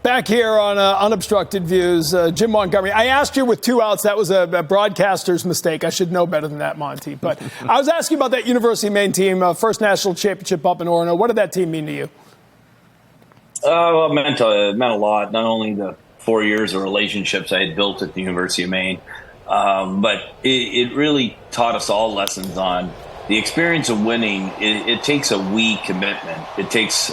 Back here on Unobstructed Views, Jim Montgomery. I asked you with 2 outs. That was a broadcaster's mistake. I should know better than that, Monty. But I was asking about that University of Maine team, first national championship up in Orono. What did that team mean to you? Well, it meant a lot. Not only the 4 years of relationships I had built at the University of Maine, but it really taught us all lessons on the experience of winning. It takes a we commitment. It takes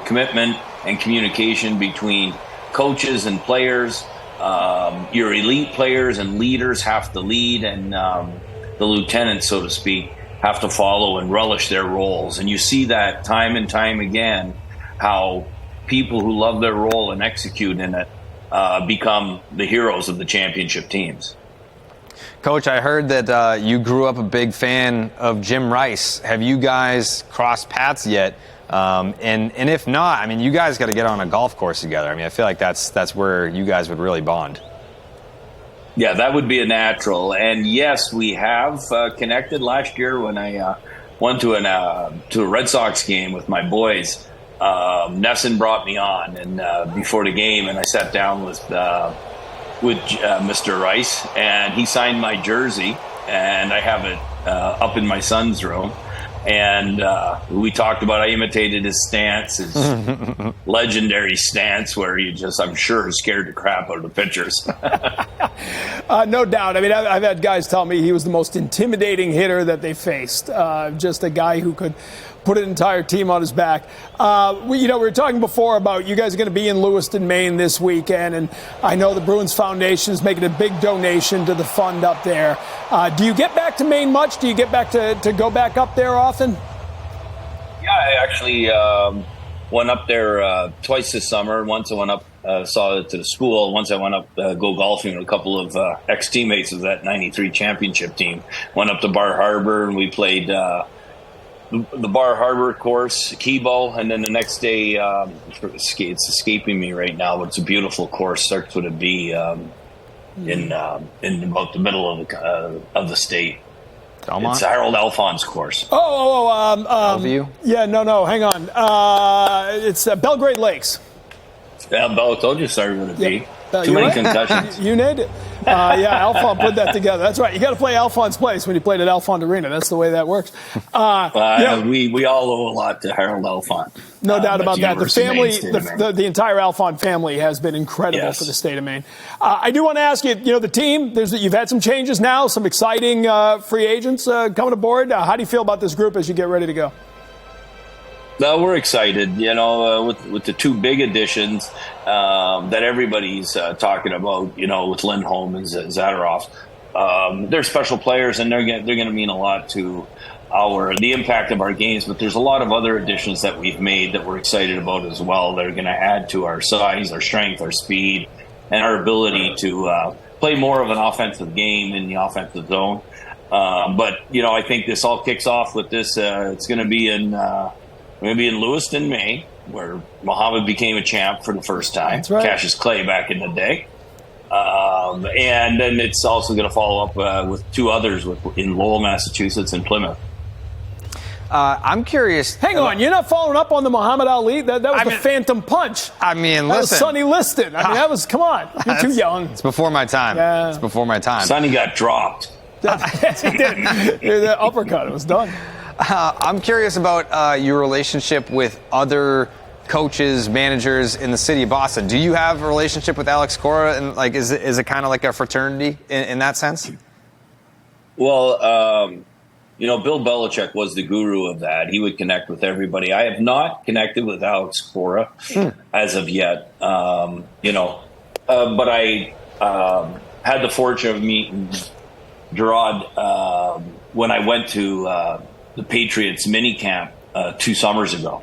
commitment and communication between coaches and players. Your elite players and leaders have to lead, and the lieutenants, so to speak, have to follow and relish their roles. And you see that time and time again, how people who love their role and execute in it become the heroes of the championship teams. Coach, I heard that you grew up a big fan of Jim Rice. Have you guys crossed paths yet? And if not, I mean, you guys got to get on a golf course together. I mean, I feel like that's where you guys would really bond. Yeah, that would be a natural. And yes, we have connected last year when I went to a Red Sox game with my boys. NESN brought me on, and before the game, and I sat down with Mr. Rice, and he signed my jersey, and I have it up in my son's room. And we talked about, I imitated his stance, his legendary stance, where he just, I'm sure, scared the crap out of the pitchers. No doubt. I mean, I've had guys tell me he was the most intimidating hitter that they faced. Just a guy who could put an entire team on his back. We were talking before about you guys are going to be in Lewiston, Maine this weekend, and I know the Bruins Foundation is making a big donation to the fund up there. Do you get back to Maine much? Do you get back to go back up there often? Yeah, I actually went up there twice this summer. Once I went up, saw it to the school. Once I went up go golfing with a couple of ex-teammates of that '93 championship team. Went up to Bar Harbor, and we played the Bar Harbor course, Kibo, and then the next day, it's escaping me right now, but it's a beautiful course. Starts with a B in about the middle of the state. Belmont? It's Harold Alphonse course. Bellevue? Yeah, no, hang on. It's Belgrade Lakes. Yeah, Bell told you started with a B. Too many concussions. You named it. Yeah, Alphonse put that together. That's right. You got to play Alphonse Place when you played at Alphonse Arena. That's the way that works. We all owe a lot to Harold Alphonse. No doubt about that. The family, the entire Alphonse family has been incredible for the state of Maine. I do want to ask you, the team, you've had some changes now, some exciting free agents coming aboard. How do you feel about this group as you get ready to go? No, we're excited, with the two big additions that everybody's talking about, with Lindholm and Zadorov. They're special players, and they're going to mean a lot to the impact of our games. But there's a lot of other additions that we've made that we're excited about as well. They're going to add to our size, our strength, our speed, and our ability to play more of an offensive game in the offensive zone. But I think this all kicks off with this. It's going to be in Lewiston, Maine, where Muhammad became a champ for the first time. That's right. Cassius Clay back in the day. And then it's also going to follow up with two others in Lowell, Massachusetts, and Plymouth. I'm curious. Hang on, you're not following up on the Muhammad Ali? That was the Phantom Punch. I mean, that was Sonny Liston. Come on. You're too young. It's before my time. Yeah. It's before my time. Sonny got dropped. Yes, he did. The uppercut. It was done. I'm curious about your relationship with other coaches, managers in the city of Boston. Do you have a relationship with Alex Cora, and is it kind of like a fraternity in that sense? Well, Bill Belichick was the guru of that. He would connect with everybody. I have not connected with Alex Cora as of yet. But I had the fortune of meeting Gerard when I went to the Patriots mini camp 2 summers ago.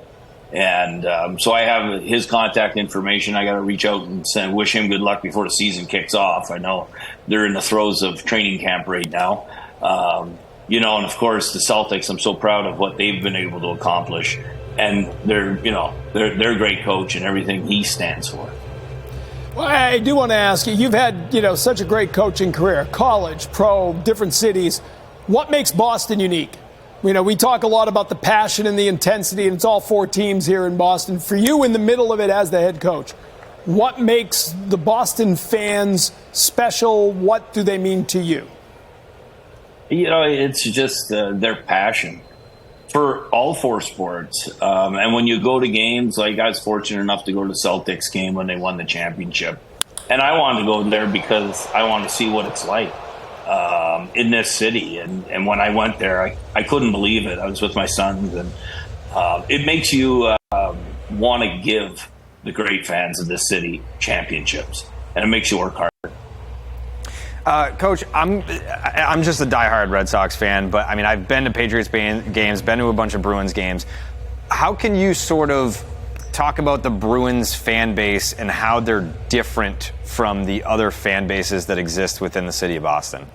And so I have his contact information. I got to reach out and wish him good luck before the season kicks off. I know they're in the throes of training camp right now. And of course the Celtics, I'm so proud of what they've been able to accomplish. And they're a great coach and everything he stands for. Well, I do want to ask you, you've had, such a great coaching career, college, pro, different cities. What makes Boston unique? We talk a lot about the passion and the intensity, and it's all 4 teams here in Boston. For you, in the middle of it as the head coach, What makes the Boston fans special? What do they mean to you? It's just their passion for all four sports. And when you go to games, like I was fortunate enough to go to the Celtics game when they won the championship. And I wanted to go there because I want to see what it's like in this city. And when I went there, I couldn't believe it. I was with my sons. And it makes you want to give the great fans of this city championships. And it makes you work hard. Coach, I'm just a diehard Red Sox fan, but I mean, I've been to Patriots games, been to a bunch of Bruins games. How can you sort of talk about the Bruins fan base and how they're different from the other fan bases that exist within the city of Boston?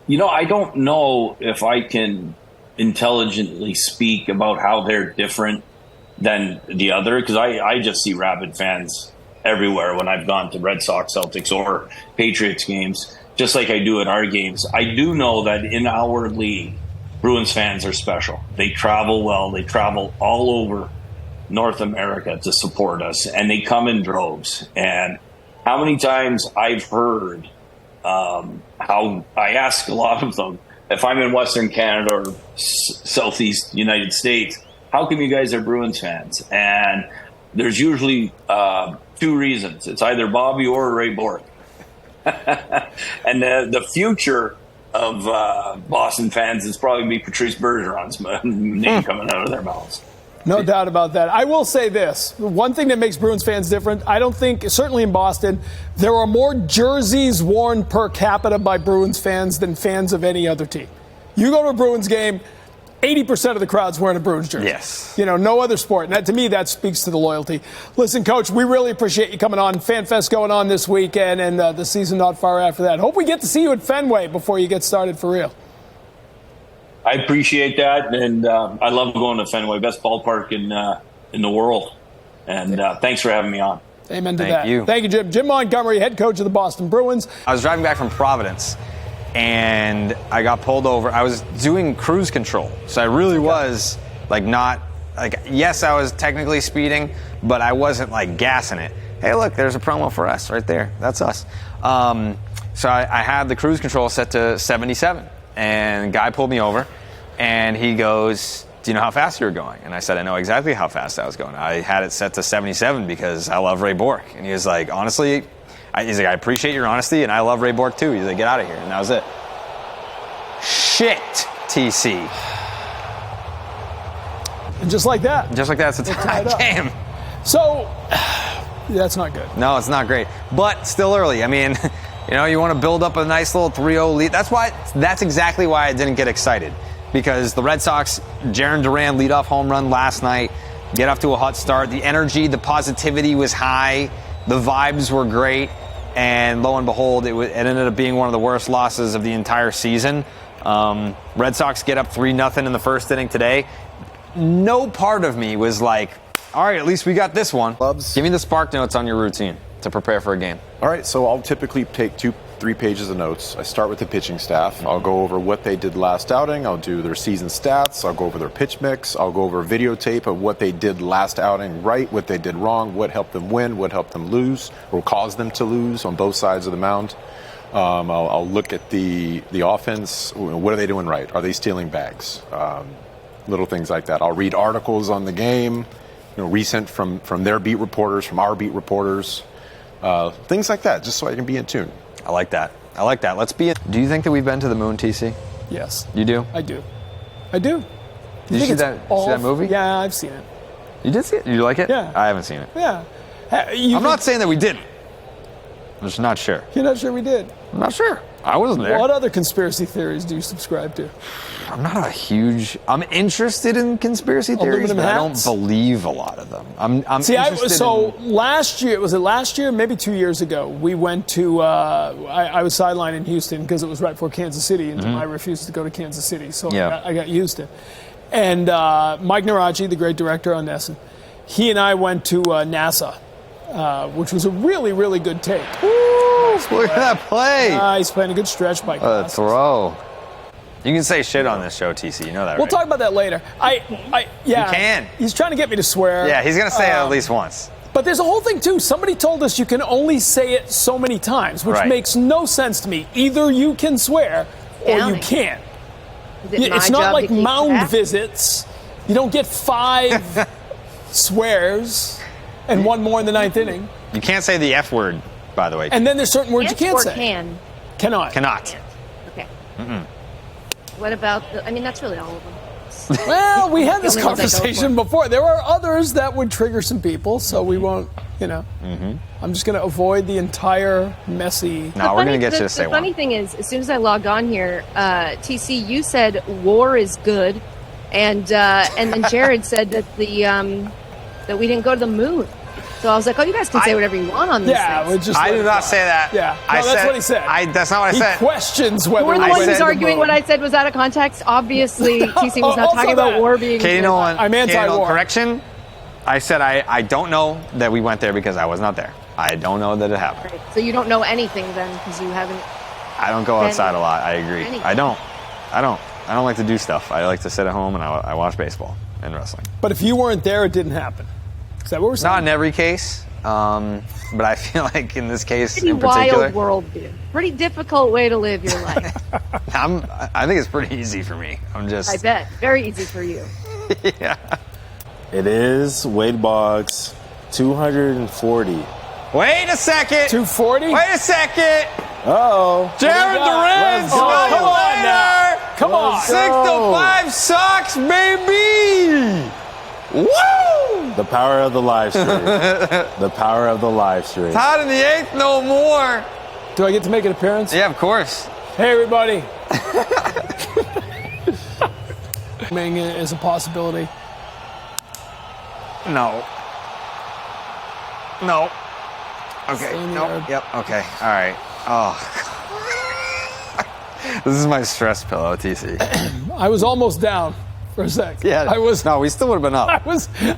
I don't know if I can intelligently speak about how they're different than the other, because I just see rabid fans everywhere when I've gone to Red Sox, Celtics, or Patriots games, just like I do at our games. I do know that in our league, Bruins fans are special. They travel well. They travel all over North America to support us, and they come in droves. And how many times I've heard how I ask a lot of them, if I'm in Western Canada or Southeast United States, how come you guys are Bruins fans? And there's usually two reasons. It's either Bobby or Ray Bork. And the future of Boston fans is probably be Patrice Bergeron's name coming out of their mouths. No doubt about that. I will say this. One thing that makes Bruins fans different, I don't think, certainly in Boston, there are more jerseys worn per capita by Bruins fans than fans of any other team. You go to a Bruins game, 80% of the crowd's wearing a Bruins jersey. Yes. No other sport. And that, to me, that speaks to the loyalty. Listen, Coach, we really appreciate you coming on. FanFest going on this weekend, and the season not far after that. Hope we get to see you at Fenway before you get started for real. I appreciate that, and I love going to Fenway, best ballpark in the world. And thanks for having me on. Amen to that. Thank you. Thank you, Jim. Jim Montgomery, head coach of the Boston Bruins. I was driving back from Providence, and I got pulled over. I was doing cruise control, so I really was yes, I was technically speeding, but I wasn't gassing it. Hey, look, there's a promo for us right there. That's us. So I had the cruise control set to 77, and the guy pulled me over, and he goes, "Do you know how fast you were going?" And I said, "I know exactly how fast I was going. I had it set to 77 because I love Ray Bork." And he was like, "Honestly," he's like, "I appreciate your honesty, and I love Ray Bork too." He's like, "Get out of here." And that was it. Shit, TC. And just like that. Just like that, it's a tie game. So, that's not good. No, it's not great. But still early. I mean, you want to build up a nice little 3-0 lead. That's exactly why I didn't get excited. Because the Red Sox, Jared Duran leadoff home run last night, get off to a hot start. The energy, the positivity was high. The vibes were great. And lo and behold, it ended up being one of the worst losses of the entire season. Red Sox get up 3-0 in the first inning today. No part of me was like, all right, at least we got this one. Give me the spark notes on your routine to prepare for a game. All right, so I'll typically take 2-3 pages of notes. I start with the pitching staff. I'll go over what they did last outing. I'll do their season stats. I'll go over their pitch mix. I'll go over a videotape of what they did last outing right, what they did wrong, what helped them win, what helped them lose, or caused them to lose on both sides of the mound. I'll look at the offense. What are they doing right? Are they stealing bags? Little things like that. I'll read articles on the game, recent from their beat reporters, from our beat reporters, things like that, just so I can be in tune. I like that. Let's be in. Do you think that we've been to the moon, TC? Yes. You do? I do. Did you see that movie? Yeah, I've seen it. You did see it? You like it? Yeah. I haven't seen it. Yeah. I'm not saying that we didn't. I'm just not sure. You're not sure we did? I'm not sure. I wasn't there. What other conspiracy theories do you subscribe to? I'm interested in conspiracy theories, but I don't believe a lot of them. Last year, was it last year? Maybe 2 years ago, we went to, I was sidelined in Houston because it was right before Kansas City, and I refused to go to Kansas City, so I got Houston. And Mike Narachi, the great director on NESN, he and I went to NASA, which was a really, really good take. Look at that play. He's playing a good stretch by a throw. You can say shit on this show, TC. You know that, We'll right? talk about that later. Yeah. You can. He's trying to get me to swear. Yeah, he's going to say it at least once. But there's a whole thing, too. Somebody told us you can only say it so many times, which Right. makes no sense to me. Either you can swear or you can't. It's not like mound visits. You don't get 5 swears and 1 more in the 9th inning. You can't say the F word, by the way. And then there's certain words you can't say. Can. Cannot. Cannot. Okay. What about that's really all of them. Well, we had this The only ones I go conversation for. before. There are others that would trigger some people, so we won't, I'm just going to avoid the entire messy. No, we're going to get you to say The one. funny thing is, as soon as I logged on here, TC, you said war is good, and then Jared said that that we didn't go to the moon. So I was like, oh, you guys can say whatever you want on this. Yeah, thing. we're just. I let did it not go. say that. Yeah, no, I that's said, what he said. That's not what I He said. questions whether You were the we one went who's to the arguing moon. what I said was out of context. Obviously, TC was not also talking about that. war being Katie good. Nolan, I'm Katie anti-war. Nolan, correction. I said I don't know that we went there because I was not there. I don't know that it happened. Right. So you don't know anything then because you haven't. I don't go outside a lot. I agree. Anything. I don't like to do stuff. I like to sit at home and I watch baseball and wrestling. But if you weren't there, it didn't happen. Is that what we're saying? Not in every case, but I feel like in this case Pretty in particular, wild worldview. Pretty difficult way to live your life. I think it's pretty easy for me. I'm just. I bet. Very easy for you. Yeah. It is Wade Boggs, 240. Wait a second. 240? Wait a second. Uh-oh. Jared Let's Durant, go. smell Come you on later. now. Come on. 6 to 5 Sox, baby. Woo! The power of the live stream. The power of the live stream. Hot in the 8th, no more. Do I get to make an appearance? Yeah, of course. Hey, everybody. Ming is a possibility. No. No. Okay. Same Nope. here. Yep. Okay. All right. Oh. This is my stress pillow, TC. I was almost down for a sec. Yeah. I was. No, we still would have been up.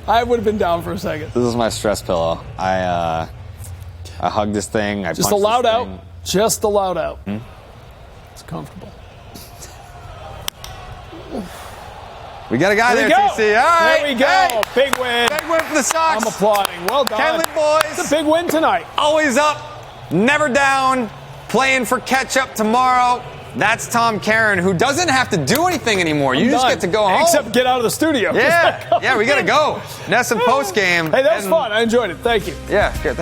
I would have been down for a second. This is my stress pillow. I hugged this thing. I Just punched allowed this out. thing. Just allowed out. It's comfortable. We got a guy There there, we go. TC. All right. There we go. Hey, Big win. big win for the Sox. I'm applauding. Well done. Kenley boys. It's a big win tonight. Always up, never down, playing for catch-up tomorrow. That's Tom Caron, who doesn't have to do anything anymore. You just Done. get to go home. Except get out of the studio. Yeah, we got to go. NESN post game. Hey, that was fun. I enjoyed it. Thank you. Yeah, good.